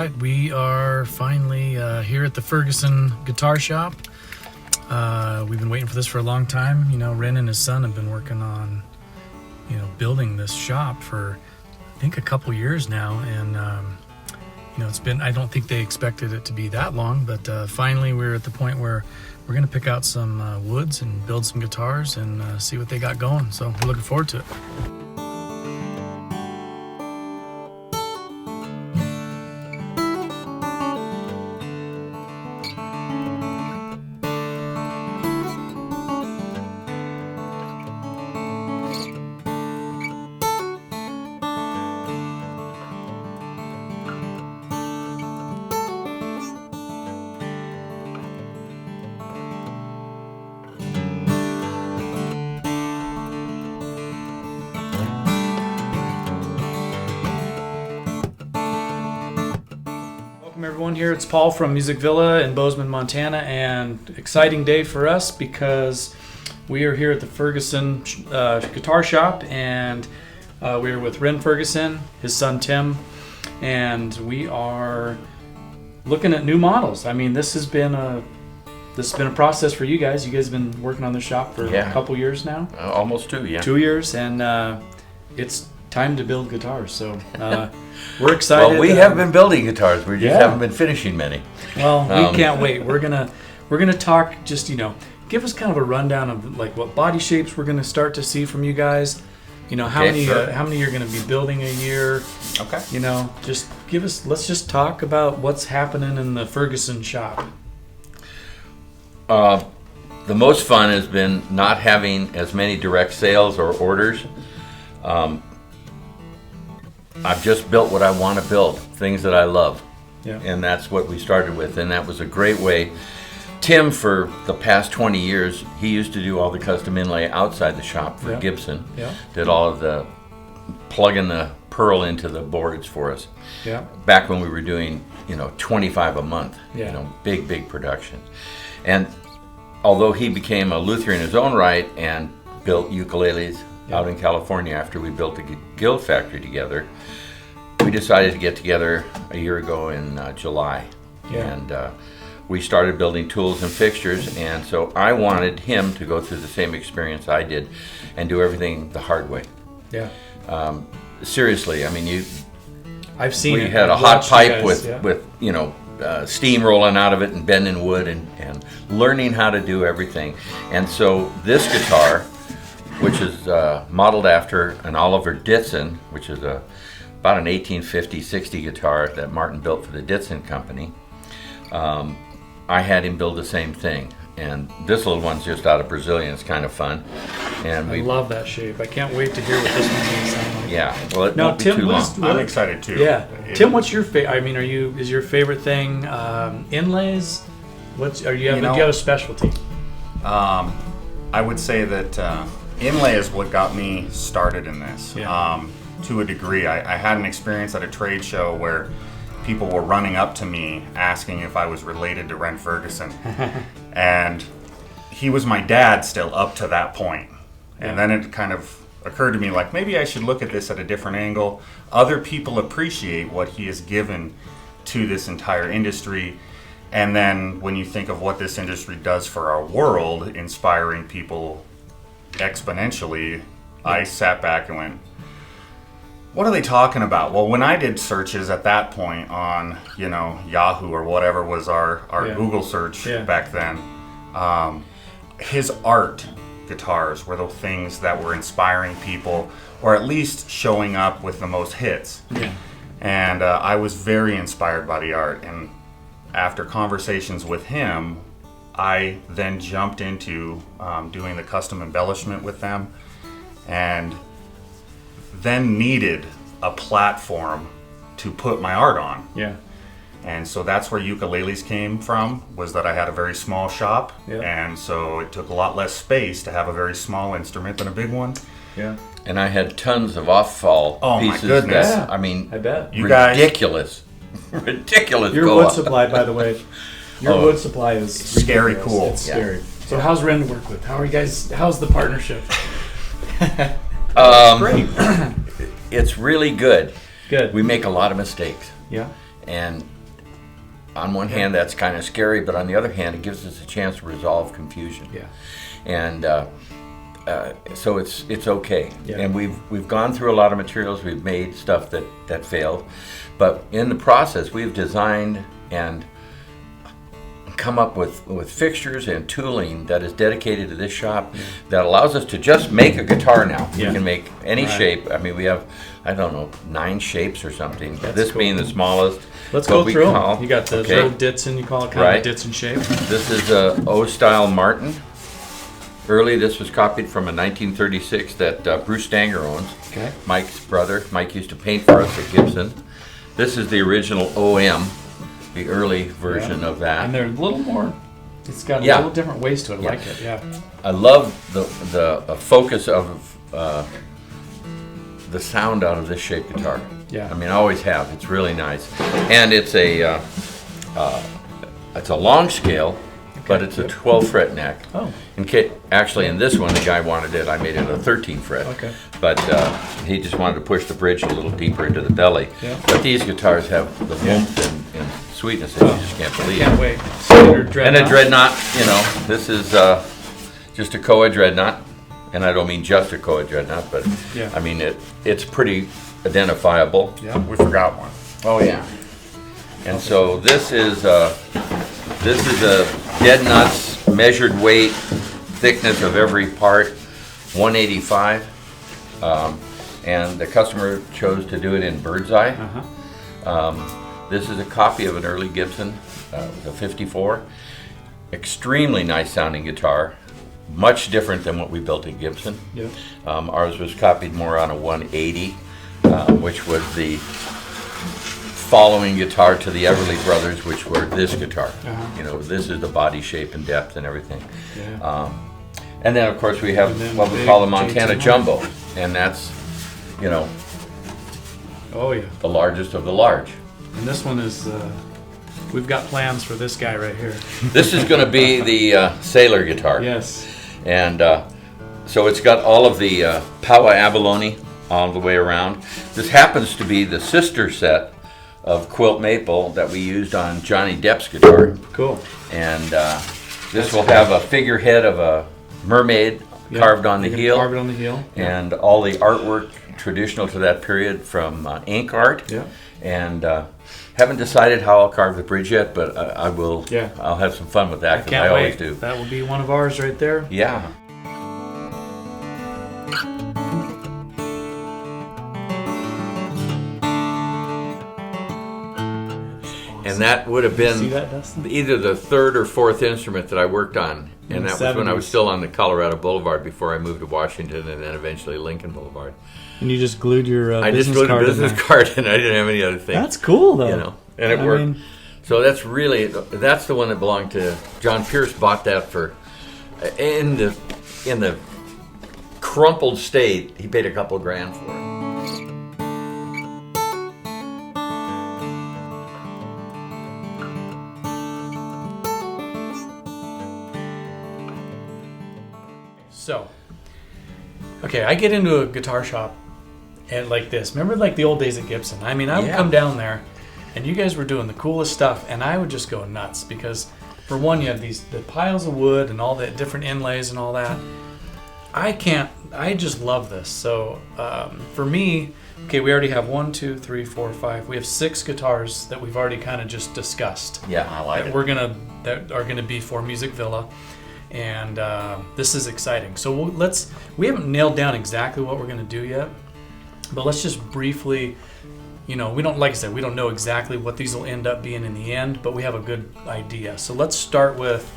right, we are finally here at the Ferguson guitar shop. We've been waiting for this for a long time. You know, Ren and his son have been working on, building this shop for, I think, a couple years now. And, it's been, I don't think they expected it to be that long, but finally we're at the point where we're going to pick out some woods and build some guitars and see what they got going. So we're looking forward to it. Welcome everyone here. It's Paul from Music Villa in Bozeman, Montana, and exciting day for us because we are here at the Ferguson guitar shop, and we're with Ren Ferguson, his son Tim, and we are looking at new models. I mean, this has been a process for you guys. You guys have been working on this shop for a couple years now. Almost 2, yeah. 2 years, and it's time to build guitars. So we're excited. Well, we have been building guitars. We just haven't been finishing many. Well, we can't wait. We're gonna talk. Just give us kind of a rundown of like what body shapes we're gonna start to see from you guys. How many you're gonna be building a year. Okay. Just give us. Let's just talk about what's happening in the Ferguson shop. The most fun has been not having as many direct sales or orders. I've just built what I want to build, things that I love. Yeah. And that's what we started with, and that was a great way. Tim, for the past 20 years, he used to do all the custom inlay outside the shop for Gibson. Yeah. Did all of the plugging the pearl into the boards for us. Yeah. Back when we were doing, 25 a month. Yeah. Big production. And although he became a luthier in his own right and built ukuleles out in California after we built the Guild factory together, we decided to get together a year ago in July. Yeah. And we started building tools and fixtures, and so I wanted him to go through the same experience I did and do everything the hard way. Yeah. Seriously, I mean, I've seen we it. had I've a hot watched pipe you guys, with steam rolling out of it and bending wood and learning how to do everything. And so this guitar, which is modeled after an Oliver Ditson, which is about an 1850-60 guitar that Martin built for the Ditson company. I had him build the same thing. And this little one's just out of Brazilian. It's kind of fun. And I love that shape. I can't wait to hear what this one's going to sound like. Yeah, well, it won't be too long. I'm excited too. Yeah. Tim, what's your favorite? I mean, is your favorite thing inlays? Do you have a specialty? I would say that inlay is what got me started in this. Yeah. To a degree, I had an experience at a trade show where people were running up to me asking if I was related to Ren Ferguson. And he was my dad still up to that point. And then it kind of occurred to me, like, maybe I should look at this at a different angle. Other people appreciate what he has given to this entire industry. And then when you think of what this industry does for our world, inspiring people exponentially, I sat back and went, what are they talking about? Well, when I did searches at that point on, Yahoo or whatever was our Google search back then, his art guitars were the things that were inspiring people, or at least showing up with the most hits. Yeah. And I was very inspired by the art. And after conversations with him, I then jumped into doing the custom embellishment with them, and then needed a platform to put my art on. Yeah. And so that's where ukuleles came from, was that I had a very small shop. Yeah. And so it took a lot less space to have a very small instrument than a big one. Yeah. And I had tons of off-fall pieces. My goodness. That, I mean, I bet. You guys, ridiculous. Ridiculous. Your wood supply, by the way. Your wood supply is scary ridiculous. cool. It's scary. So how's Ren to work with? How are you guys? How's the partnership? Great. It's really good. Good. We make a lot of mistakes. Yeah. And on one hand, that's kind of scary, but on the other hand, it gives us a chance to resolve confusion. Yeah. And so it's okay. Yeah. And we've gone through a lot of materials. We've made stuff that failed, but in the process, we've designed and come up with fixtures and tooling that is dedicated to this shop that allows us to just make a guitar now. Yeah. We can make any Right. shape. I mean, we have, I don't know, 9 shapes or something. That's this cool. being the smallest. Let's what go we through 'em. call- You got the okay. little Ditson, you call it kind Right. of Ditson shape. This is a O-style Martin. Early, this was copied from a 1936 that Bruce Stanger owns. Okay. Mike's brother. Mike used to paint for us at Gibson. This is the original OM, the early version of that. And they're a little more, it's got a Yeah. little different ways to it. I Yeah. like it, yeah. I love the focus of the sound out of this shaped guitar. Yeah. I mean, I always have. It's really nice, and it's a long scale, but it's a 12 fret neck. Oh. Actually, in this one, the guy wanted it. I made it a 13 fret. Okay. But he just wanted to push the bridge a little deeper into the belly. Yeah. But these guitars have the warmth and sweetness that you just can't believe. Can't wait. Standard dreadnought. And a dreadnought, you know, this is just a Koa dreadnought, and I don't mean just a Koa dreadnought, but Yeah. I mean it's pretty identifiable. Yeah. We forgot one. Oh yeah. And so this is a dead nuts measured weight, thickness of every part, 185, and the customer chose to do it in bird's eye. This is a copy of an early Gibson, it was a 54. Extremely nice sounding guitar, much different than what we built at Gibson. Yeah. Ours was copied more on a 180, which was the following guitar to the Everly Brothers, which were this guitar. You know, this is the body shape and depth and everything. Yeah. And then, of course, we have And then what we big call the Montana J200. Jumbo, and that's, you know, Oh, yeah. the largest of the large. And this one is, we've got plans for this guy right here. This is going to be the sailor guitar. Yes. And so it's got all of the Powa abalone all the way around. This happens to be the sister set of quilt maple that we used on Johnny Depp's guitar. Cool. And this will have a figurehead of a mermaid Yeah. carved on the You can heel. Carve it on the heel. And all the artwork traditional to that period from ink art. Yeah. And haven't decided how I'll carve the bridge yet, but I will. Yeah. I'll have some fun with that because Can't I wait. always do. That will be one of ours right there. Yeah. And that would have See been that, Dustin? either the third or fourth instrument that I worked on. In And the that was when I was 70s. still on the Colorado Boulevard before I moved to Washington and then eventually Lincoln Boulevard. And you just glued your I just business glued a card in business there. card and I didn't have any other thing. That's cool, though. You know, and it I worked. mean, So that's the one that belonged to John Pierce. Bought that for in the crumpled state. He paid a couple grand for it. So, okay, I get into a guitar shop and like this. Remember like the old days at Gibson? I mean, I would Yeah. come down there and you guys were doing the coolest stuff and I would just go nuts because for one, you have the piles of wood and all the different inlays and all that. I just love this. So for me, okay, we already have 1, 2, 3, 4, 5. We have 6 guitars that we've already kind of just discussed. Yeah, I like that it. that are gonna be for Music Villa, and this is exciting. So we haven't nailed down exactly what we're gonna do yet, but let's just briefly, we don't, like I said, we don't know exactly what these will end up being in the end, but we have a good idea. So let's start with,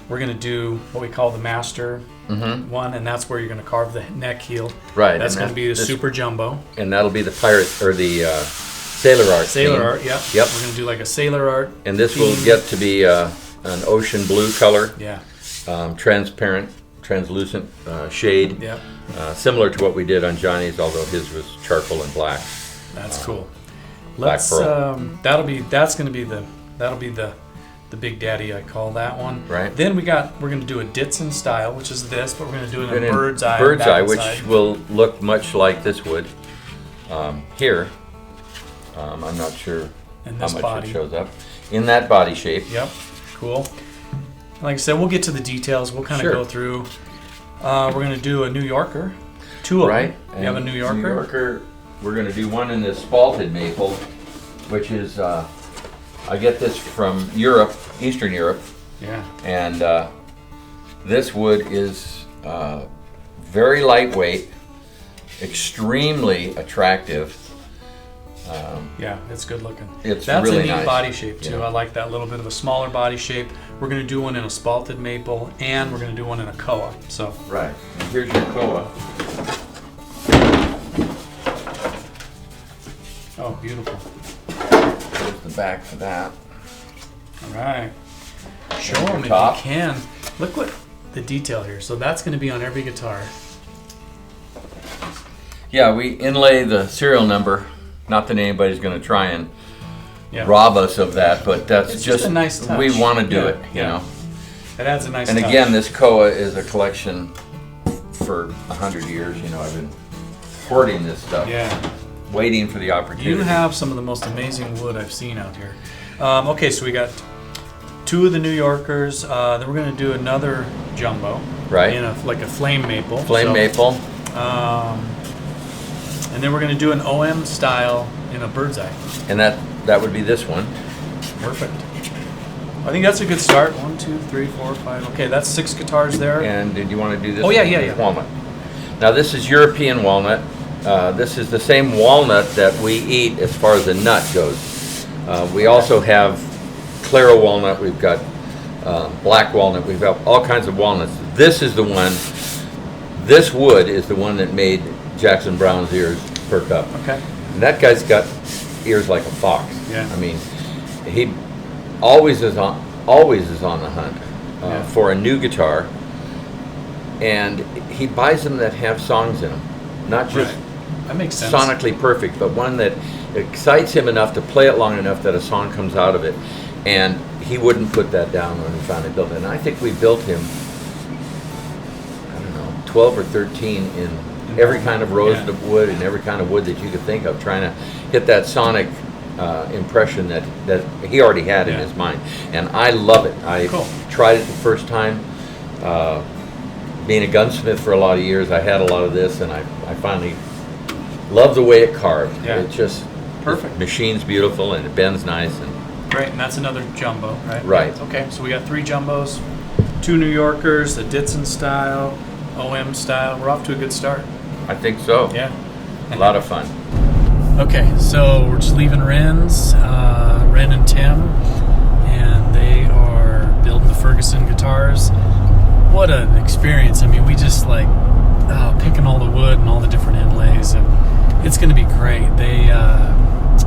we're gonna do what we call the master one, and that's where you're gonna carve the neck heel. Right, That's and gonna that- be the this- super jumbo. And that'll be the pirate or the sailor art. Sailor theme. art, yeah. Yep. We're gonna do like a sailor art. And this will theme. get to be an ocean blue color, Yeah. transparent, translucent shade, Yeah. similar to what we did on Johnny's, although his was charcoal and black. That's cool. Black Let's pearl. that'll be the big daddy, I call that one. Right. Then we're gonna do a Ditson style, which is this, but we're gonna do it And in in bird's eye. bird's back eye, and which side. will look much like this would here. I'm not sure And how this much body. it shows up in that body shape. Yep, cool. Like I said, we'll get to the details. We'll kind of Sure. go through. We're going to do a New Yorker. Two of Right. them. You have a New Yorker? New Yorker. We're going to do one in this spalted maple, which is I get this from Europe, Eastern Europe, Yeah. and this wood is very lightweight, extremely attractive. Yeah, it's good looking. It's That's really a neat nice. body shape too. Yeah. I like that little bit of a smaller body shape. We're going to do one in a spalted maple, and we're going to do one in a koa. So Right. And here's your koa. oh, beautiful. There's the back for that. All right. Show And them your if top. you can. Look what the detail here. So that's going to be on every guitar. Yeah, we inlay the serial number. Not that anybody's going to try and Yeah. rob us of that, but that's It's just a nice touch. we want to do Yeah, it, you yeah. know. It adds a nice And touch. again, this koa is a collection for 100 years. You know, I've been hoarding this stuff, Yeah. waiting for the opportunity. You have some of the most amazing wood I've seen out here. Okay, so we got two of the New Yorkers. Then we're going to do another jumbo. Right. In like a flame maple. flame So, maple. And then we're going to do an OM style in a bird's eye. And that would be this one. Perfect. I think that's a good start. 1, 2, 3, 4, 5. Okay, that's 6 guitars there. And did you want to do this? Oh, yeah, one? yeah, yeah. Walnut. Now this is European walnut. This is the same walnut that we eat as far as the nut goes. We also have Claro walnut. We've got black walnut. We've got all kinds of walnuts. This is the one. This wood is the one that made Jackson Browne's ears perk up. Okay. And that guy's got ears like a fox. Yeah. I mean, he always is on the hunt Yeah. for a new guitar, and he buys them that have songs in them, not just Right. That makes sense. sonically perfect, but one that excites him enough to play it long enough that a song comes out of it. And he wouldn't put that down when we finally built it. And I think we built him, I don't know, 12 or 13 in every kind of roasted Yeah. wood and every kind of wood that you could think of, trying to hit that sonic impression that he already had in Yeah. his mind. And I love it. I Cool. tried it the first time. Being a gunsmith for a lot of years, I had a lot of this, and I finally love the way it carved. Yeah. It just, Perfect. the machine's beautiful and it bends nice. And Great, and that's another jumbo, right? Right. Okay, so we got 3 jumbos, 2 New Yorkers, a Ditson style, OM style. We're off to a good start. I think so. Yeah. A lot of fun. Okay, so we're just leaving Ren's, Ren and Tim, and they are building the Ferguson guitars. What an experience. I mean, we just like picking all the wood and all the different inlays, and it's going to be great.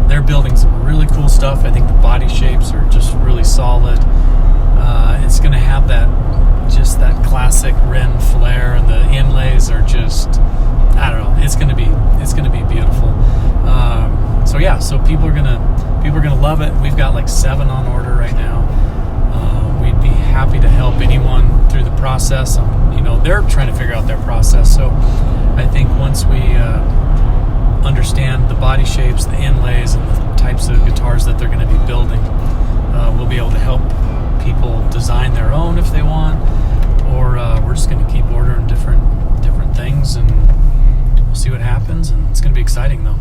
They're building some really cool stuff. I think the body shapes are just really solid. It's going to have that classic Ren flair, and the inlays are just, I don't know. It's going to be beautiful. So yeah, so people are gonna love it. We've got like 7 on order right now. We'd be happy to help anyone through the process. They're trying to figure out their process. So I think once we understand the body shapes, the inlays, and the types of guitars that they're going to be building, we'll be able to help people design their own if they want, or we're just going to keep ordering different things, and we'll see what happens. And it's going to be exciting though.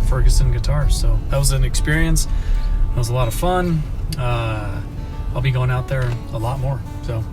Ferguson guitars. So that was an experience. It was a lot of fun. I'll be going out there a lot more. So